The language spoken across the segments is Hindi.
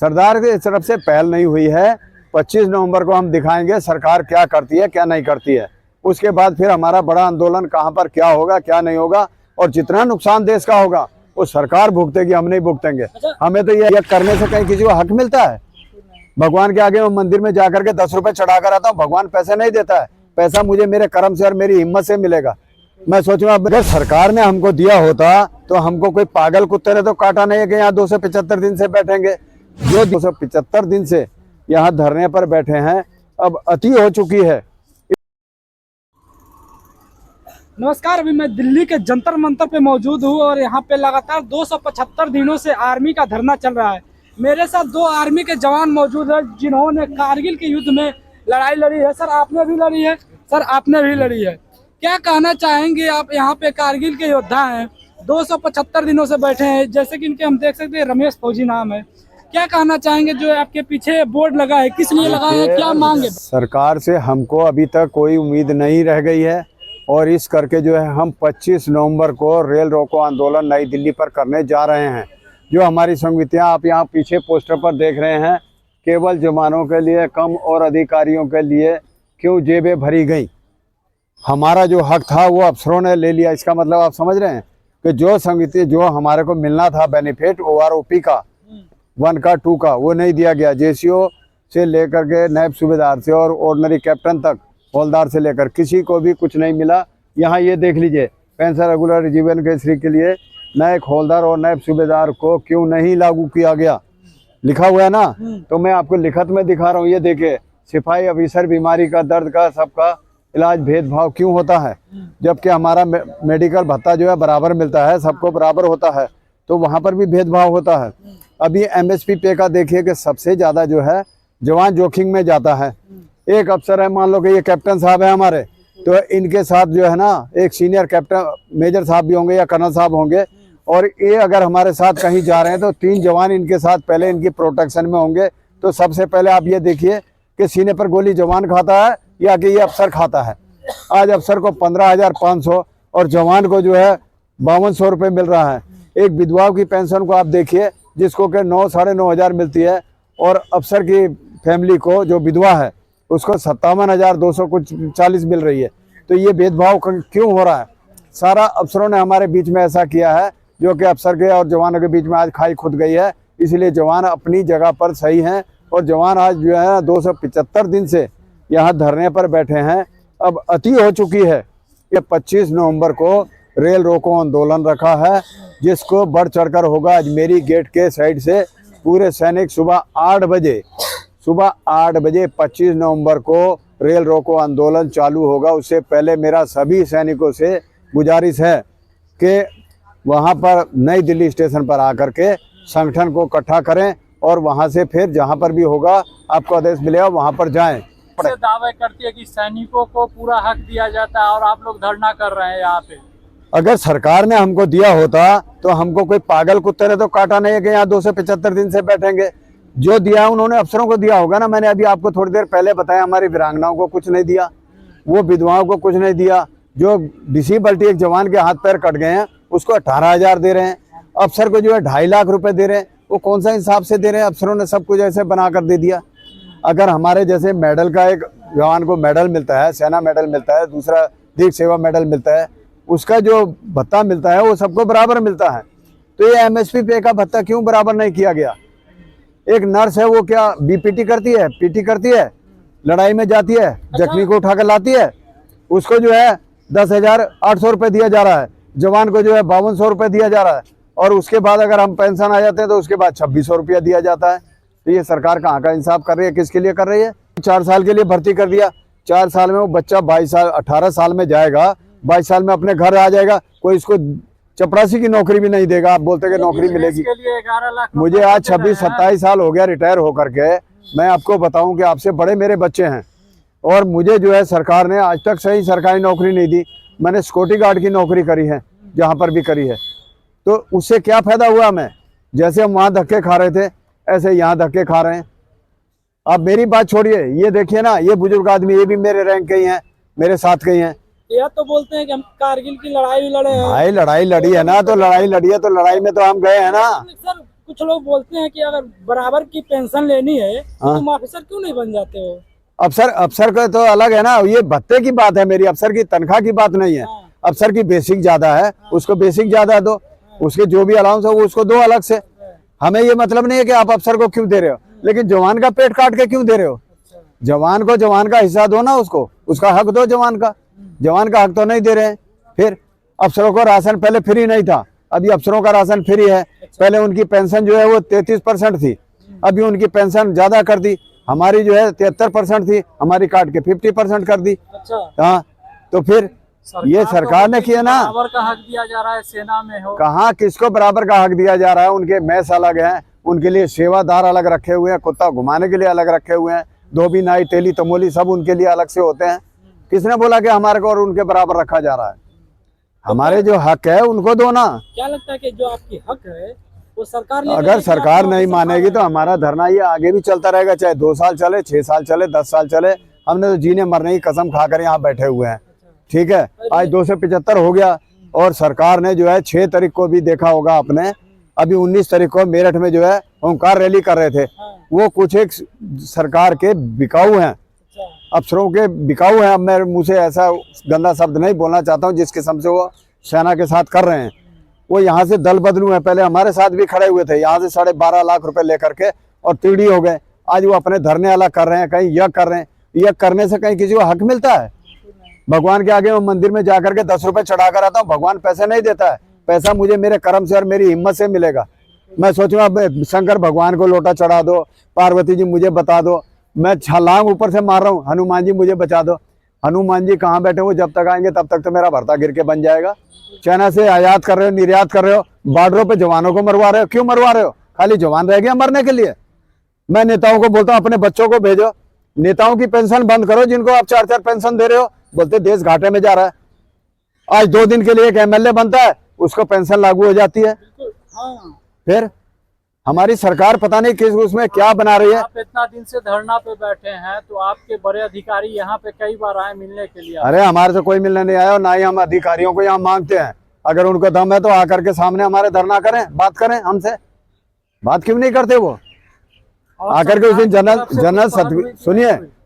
सरदार की तरफ से पहल नहीं हुई है। 25 नवंबर को हम दिखाएंगे सरकार क्या करती है क्या नहीं करती है। उसके बाद फिर हमारा बड़ा आंदोलन कहाँ पर क्या होगा क्या नहीं होगा, और जितना नुकसान देश का होगा वो सरकार भुगतेगी, हम नहीं भुगतेंगे। हमें तो ये करने से कहीं किसी को हक मिलता है? भगवान के आगे मैं मंदिर में जाकर के 10 रुपए चढ़ा कर आता हूँ, भगवान पैसे नहीं देता है। पैसा मुझे मेरे कर्म से और मेरी हिम्मत से मिलेगा। मैं सोचूंगा अगर सरकार ने हमको दिया होता तो हमको कोई पागल कुत्ते ने तो काटा नहीं है कि यहाँ 275 दिन से बैठेंगे। जो 275 दिन से यहाँ धरने पर बैठे हैं, अब अति हो चुकी है। नमस्कार, अभी मैं दिल्ली के जंतर मंतर पे मौजूद हूँ और यहाँ पे लगातार 275 दिनों से आर्मी का धरना चल रहा है। मेरे साथ 2 आर्मी के जवान मौजूद हैं जिन्होंने कारगिल के युद्ध में लड़ाई लड़ी है। सर आपने भी लड़ी है? सर आपने भी लड़ी है। क्या कहना चाहेंगे आप? यहाँ पे कारगिल के योद्धा हैं, 275 दिनों से बैठे हैं, जैसे कि इनके हम देख सकते हैं रमेश फौजी नाम है। क्या कहना चाहेंगे? जो आपके पीछे बोर्ड लगा है, किस लिए लगा है, क्या मांगे? सरकार से हमको अभी तक कोई उम्मीद नहीं रह गई है और इस करके जो है हम 25 नवंबर को रेल रोको आंदोलन नई दिल्ली पर करने जा रहे हैं। जो हमारी समितियां आप यहाँ पीछे पोस्टर पर देख रहे हैं, केवल जवानों के लिए कम और अधिकारियों के लिए क्यों जेबें भरी गई। हमारा जो हक था वो अफसरों ने ले लिया। इसका मतलब आप समझ रहे हैं कि जो समिति जो हमारे को मिलना था बेनिफिट OROP का 1 का 2 का, वो नहीं दिया गया। JCO से लेकर के नायब सूबेदार से और ऑर्डिनरी कैप्टन तक, हवलदार से लेकर किसी को भी कुछ नहीं मिला। यहाँ ये देख लीजिए, पेंशन रेगुलर जीवन केसरी के लिए नायक हवलदार और नायब सूबेदार को क्यों नहीं लागू किया गया, लिखा हुआ है ना। तो मैं आपको लिखत में दिखा रहा हूँ, ये देखिए, सिपाही ऑफिसर बीमारी का दर्द का सबका इलाज भेदभाव क्यों होता है, जबकि हमारा मेडिकल भत्ता जो है बराबर मिलता है, सबको बराबर होता है, तो वहाँ पर भी भेदभाव होता है। अभी MSP पे का देखिए कि सबसे ज़्यादा जो है जवान जोखिम में जाता है। एक अफसर है, मान लो कि ये कैप्टन साहब है हमारे, तो इनके साथ जो है ना एक सीनियर कैप्टन मेजर साहब भी होंगे या कर्नल साहब होंगे, और ये अगर हमारे साथ कहीं जा रहे हैं तो 3 जवान इनके साथ पहले इनकी प्रोटेक्शन में होंगे। तो सबसे पहले आप ये देखिए कि सीने पर गोली जवान खाता है या कि ये अफसर खाता है। आज अफसर को 15,500 और जवान को जो है 5200 रुपये मिल रहा है। एक विधवाओं की पेंशन को आप देखिए जिसको कि 9 साढ़े 9 हज़ार मिलती है, और अफसर की फैमिली को जो विधवा है उसको 57,200 कुछ 40 मिल रही है। तो ये भेदभाव क्यों हो रहा है? सारा अफसरों ने हमारे बीच में ऐसा किया है जो कि अफसर के और जवानों के बीच में आज खाई खुद गई है। इसलिए जवान अपनी जगह पर सही हैं और जवान आज जो है 275 दिन से यहाँ धरने पर बैठे हैं। अब अति हो चुकी है। ये 25 नवंबर को रेल रोको आंदोलन रखा है, जिसको बढ़ चढ़कर होगा। अजमेरी गेट के साइड से पूरे सैनिक सुबह 8 बजे 25 नवंबर को रेल रोको आंदोलन चालू होगा। उससे पहले मेरा सभी सैनिकों से गुजारिश है कि वहां पर नई दिल्ली स्टेशन पर आकर के संगठन को इकट्ठा करें और वहां से फिर जहां पर भी होगा आपको आदेश मिलेगा वहां पर जाएं। दावे करती है कि सैनिकों को पूरा हक दिया जाता है और आप लोग धरना कर रहे हैं यहाँ पे। अगर सरकार ने हमको दिया होता तो हमको कोई पागल कुत्ते ने तो काटा नहीं है कि यहाँ 275 दिन से बैठेंगे। जो दिया उन्होंने अफसरों को दिया होगा ना। मैंने अभी आपको थोड़ी देर पहले बताया, हमारी वीरांगनाओं को कुछ नहीं दिया, वो विधवाओं को कुछ नहीं दिया। जो डिसेबिलिटी एक जवान के हाथ पैर कट गए हैं उसको 18,000 दे रहे हैं। अफसर को जो है 2.5 लाख रुपए दे रहे हैं। वो कौन सा हिसाब से दे रहे हैं? अफसरों ने सब कुछ ऐसे बना कर दे दिया। अगर हमारे जैसे मेडल का एक जवान को मेडल मिलता है, सेना मेडल मिलता है, दूसरा दीर्घ सेवा मेडल मिलता है, उसका जो भत्ता मिलता है वो सबको बराबर मिलता है। तो ये MSP पे का भत्ता क्यों बराबर नहीं किया गया? एक नर्स है, वो क्या BPT करती है, PT करती है, लड़ाई में जाती है, जख्मी को उठाकर लाती है, उसको जो है 10,800 रुपये दिया जा रहा है। जवान को जो है 5200 रुपये दिया जा रहा है, और उसके बाद अगर हम पेंशन आ जाते हैं तो उसके बाद 2600 रुपया दिया जाता है। तो ये सरकार कहाँ का इंसाफ कर रही है? किसके लिए कर रही है? 4 साल के लिए भर्ती कर दिया। 4 साल में वो बच्चा 18 साल में जाएगा, 22 साल में अपने घर आ जाएगा। कोई इसको चपरासी की नौकरी भी नहीं देगा। आप बोलते कि नौकरी मिलेगी। मुझे आज 26-27 साल हो गया रिटायर होकर के। मैं आपको बताऊं कि आपसे बड़े मेरे बच्चे हैं, और मुझे जो है सरकार ने आज तक सही सरकारी नौकरी नहीं दी। मैंने सिक्योरिटी गार्ड की नौकरी करी है, जहाँ पर भी करी है। तो उससे क्या फायदा हुआ? मैं जैसे हम वहाँ धक्के खा रहे थे ऐसे यहाँ धक्के खा रहे हैं। अब मेरी बात छोड़िए, ये देखिए ना, ये बुजुर्ग आदमी, ये भी मेरे रैंक के ही हैं, मेरे साथ के ही हैं। यह तो बोलते हैं कि हम कारगिल की लड़ाई भी लड़े हैं। भाई लड़ाई लड़ी है ना, तो लड़ाई लड़ी है तो लड़ाई में तो हम गए हैं ना। सर कुछ लोग बोलते हैं कि अगर बराबर की पेंशन लेनी है तो हाँ। तुम ऑफिसर क्यों नहीं बन जाते हो? अफसर का तो अलग है ना, ये भत्ते की बात है मेरी, अफसर की तनख्वाह की बात नहीं है। हाँ। अफसर की बेसिक ज्यादा है, उसको बेसिक ज्यादा दो, उसके जो भी अलाउंस है वो उसको दो अलग से। हमें ये मतलब नहीं है कि आप अफसर को क्यों दे रहे हो, लेकिन जवान का पेट काट के क्यों दे रहे हो? जवान को जवान का हिस्सा दो ना, उसको उसका हक दो जवान का हक तो नहीं दे रहे हैं। फिर अफसरों को राशन पहले फ्री नहीं था, अभी अफसरों का राशन फ्री है। पहले उनकी पेंशन जो है वो 33% थी, अभी उनकी पेंशन ज्यादा कर दी। हमारी जो है 73% थी, हमारी काट के 50% कर दी। अच्छा। हाँ, तो फिर ये सरकार ने किया ना। बराबर का हक दिया जा रहा है, सेना में हो। कहाँ किसको बराबर का हक दिया जा रहा है? उनके मैस अलग हैं, उनके लिए सेवादार अलग रखे हुए हैं, कुत्ता घुमाने के लिए अलग रखे हुए हैं, धोबी नाई तेली तमोली सब उनके लिए अलग से होते हैं। किसने बोला कि हमारे को और उनके बराबर रखा जा रहा है? हमारे जो हक है उनको दो ना। क्या लगता है कि जो आपकी हक है वो सरकार ले अगर रही है सरकार कि नहीं आप मानेगी तो हमारा धरना ये आगे भी चलता रहेगा, चाहे 2 साल चले, 6 साल चले, 10 साल चले। हमने तो जीने मरने की कसम खाकर यहाँ बैठे हुए हैं। ठीक है, आज 275 हो गया, और सरकार ने जो है 6 तारीख को भी देखा होगा आपने, अभी 19 तारीख को मेरठ में जो है ओंकार रैली कर रहे थे। वो कुछ एक सरकार के बिकाऊ हैं, अफसरों के बिकाऊ हैं। अब मैं मुंह से ऐसा गंदा शब्द नहीं बोलना चाहता हूँ, जिस किस्म से वो सेना के साथ कर रहे हैं। वो यहाँ से दल बदलू है, पहले हमारे साथ भी खड़े हुए थे, यहाँ से 12.5 लाख रुपए लेकर के और तिगड़ी हो गए। आज वो अपने धरने अलग कर रहे हैं, कहीं यह कर रहे हैं। यह करने से कहीं किसी को हक मिलता है? भगवान के आगे मैं मंदिर में जाकर के 10 रुपए चढ़ा कर आता हूँ, भगवान पैसे नहीं देता है। पैसा मुझे मेरे कर्म से और मेरी हिम्मत से मिलेगा। मैं सोचूंगा शंकर भगवान को लोटा चढ़ा दो, पार्वती जी मुझे बता दो, मैं छलांग ऊपर से मार रहा हूँ, हनुमान जी मुझे बचा दो। हनुमान जी कहाँ बैठे? वो जब तक आएंगे तब तक तो मेरा भरता गिर के बन जाएगा। चाइना से आयात कर रहे हो, निर्यात कर रहे हो, बॉर्डरों पे जवानों को मरवा रहे हो। क्यों मरवा रहे हो? खाली जवान रह गया मरने के लिए? मैं नेताओं को बोलता हूँ अपने बच्चों को भेजो, नेताओं की पेंशन बंद करो, जिनको आप 4-4 पेंशन दे रहे हो। बोलते देश घाटे में जा रहा है। आज 2 दिन के लिए एक एमएलए बनता है, उसको पेंशन लागू हो जाती है। फिर हमारी सरकार पता नहीं किस उसमें क्या बना रही है। आप इतना दिन से धरना पे बैठे हैं तो आपके बड़े अधिकारी यहाँ पे कई बार आए मिलने के लिए। अरे हमारे से कोई मिलने नहीं आया, और ना ही हम अधिकारियों को यहाँ मांगते हैं। अगर उनको दम है तो आकर के सामने हमारे धरना करें, बात करें हमसे। बात क्यों नहीं करते वो? आकर के उस दिन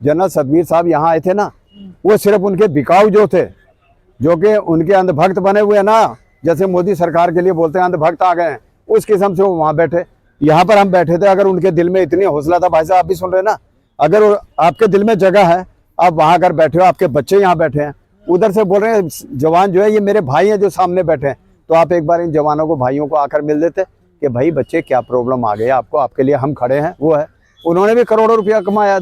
जनरल सतवीर साहब यहाँ आए थे ना, वो सिर्फ उनके बिकाऊ जो थे, जो कि उनके अंधभक्त बने हुए ना, जैसे मोदी सरकार के लिए बोलते हैं अंधभक्त आ गए हैं, उस किस्म से वो वहां बैठे। यहाँ पर हम बैठे थे। अगर उनके दिल में इतनी हौसला था, भाई साहब आप भी सुन रहे ना, अगर आपके दिल में जगह है, आप वहां अगर बैठे हो, आपके बच्चे यहाँ बैठे हैं, उधर से बोल रहे हैं जवान जो है ये मेरे भाई हैं जो सामने बैठे हैं, तो आप एक बार इन जवानों को, भाइयों को आकर मिल देते कि भाई बच्चे क्या प्रॉब्लम आ गई आपको, आपके लिए हम खड़े हैं। वो है, उन्होंने भी करोड़ों रुपया कमाया।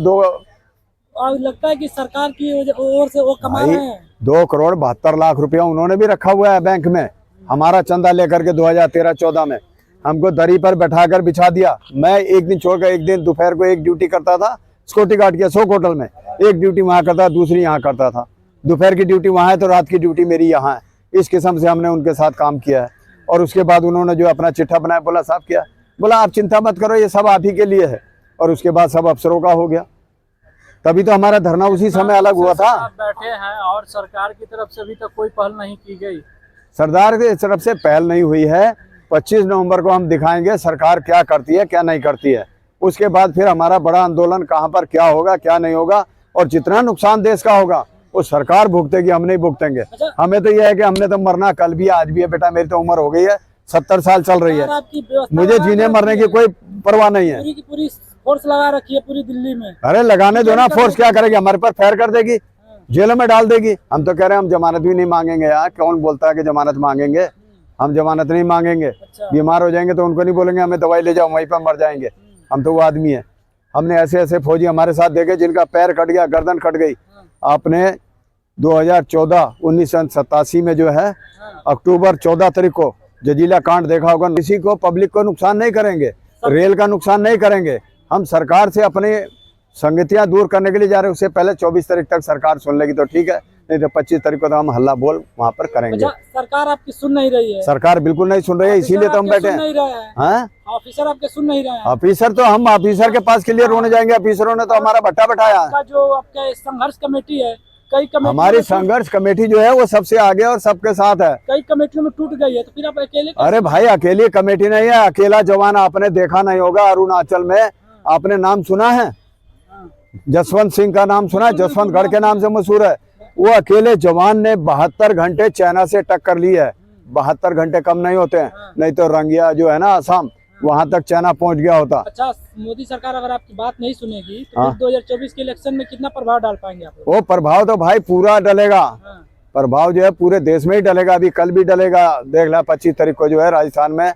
और लगता है कि सरकार की ओर से वो कमा रहे हैं। 2,72,00,000 रुपया उन्होंने भी रखा हुआ है बैंक में, हमारा चंदा लेकर के 2013-14 में हमको दरी पर बैठाकर बिछा दिया। मैं एक दिन छोड़कर एक दिन दोपहर को एक ड्यूटी करता था सिक्योरिटी गार्ड की अशोक होटल में, एक ड्यूटी वहाँ करता, दूसरी यहाँ करता था। दोपहर की ड्यूटी वहाँ है तो रात की ड्यूटी मेरी यहाँ है। इस किस्म से हमने उनके साथ काम किया है। और उसके बाद उन्होंने जो अपना चिट्ठा बनाया, बोला साहब क्या, बोला आप चिंता मत करो, ये सब आप ही के लिए है। और उसके बाद सब अफसरों का हो गया। तभी तो हमारा धरना उसी समय अलग हुआ था। आप बैठे हैं और सरकार की तरफ से अभी तक कोई पहल नहीं की गई। सरदार की तरफ से पहल नहीं हुई है। 25 नवंबर को हम दिखाएंगे सरकार क्या करती है क्या नहीं करती है। उसके बाद फिर हमारा बड़ा आंदोलन कहाँ पर क्या होगा क्या नहीं होगा, और जितना नुकसान देश का होगा वो सरकार भुगतेगी, हम नहीं भुगतेंगे। हमें तो यह है कि हमने तो मरना कल भी आज भी है। बेटा मेरी तो उम्र हो गई है, 70 साल चल रही है, मुझे जीने मरने की कोई परवाह नहीं है। पूरी फोर्स लगा रखी है पूरी दिल्ली में। अरे लगाने दो ना, फोर्स क्या करेगी? हमारे पर फायर कर देगी, जेलों में डाल देगी। हम तो कह रहे हैं हम जमानत भी नहीं मांगेंगे। यार कौन बोलता है कि जमानत मांगेंगे? हम जमानत नहीं मांगेंगे। बीमार हो जाएंगे तो उनको नहीं बोलेंगे हमें दवाई ले जाओ, वहीं पर मर जाएंगे। हम तो वो आदमी है। हमने ऐसे ऐसे फौजी हमारे साथ देखे जिनका पैर कट गया, गर्दन कट गई। आपने 1987 में जो है अक्टूबर 14 तारीख को जजीला कांड देखा होगा। किसी को, पब्लिक को नुकसान नहीं करेंगे, रेल का नुकसान नहीं करेंगे। हम सरकार से अपने संगतियां दूर करने के लिए जा रहे हैं। उससे पहले 24 तारीख तक सरकार सुन लेगी तो ठीक है, नहीं तो 25 तारीख को तो हम हल्ला बोल वहां पर करेंगे। सरकार आपकी सुन नहीं रही है? सरकार बिल्कुल नहीं सुन रही है, इसीलिए तो हम बैठे हैं। ऑफिसर आपके सुन नहीं रहे हैं? ऑफिसर तो हम ऑफिसर के पास के लिए रोने जाएंगे? ऑफिसरों ने तो हमारा भट्टा बैठाया है। जो आपका संघर्ष कमेटी है कई कमेटी हमारी संघर्ष कमेटी जो है वो सबसे आगे और सबके साथ है। कई कमेटियों में टूट गई है, तो फिर आप अकेले अरे भाई अकेली कमेटी नहीं है, अकेला जवान आपने देखा नहीं होगा। अरुणाचल में आपने नाम सुना है, जसवंत सिंह का नाम सुना है, जसवंत गढ़ के नाम से मशहूर है। वो अकेले जवान ने 72 घंटे चाइना से टक्कर ली है। 72 घंटे कम नहीं होते हैं, नहीं तो रंगिया जो है ना असम, वहां तक चाइना पहुंच गया होता। अच्छा, मोदी सरकार अगर आपकी बात नहीं सुनेगी तो फिर 2024 के इलेक्शन में कितना प्रभाव डाल पाएंगे आप लोग? वो प्रभाव तो भाई पूरा डलेगा, हाँ। प्रभाव जो है पूरे देश में ही डलेगा। अभी कल भी डलेगा, देख ला 25 तारीख को जो है राजस्थान में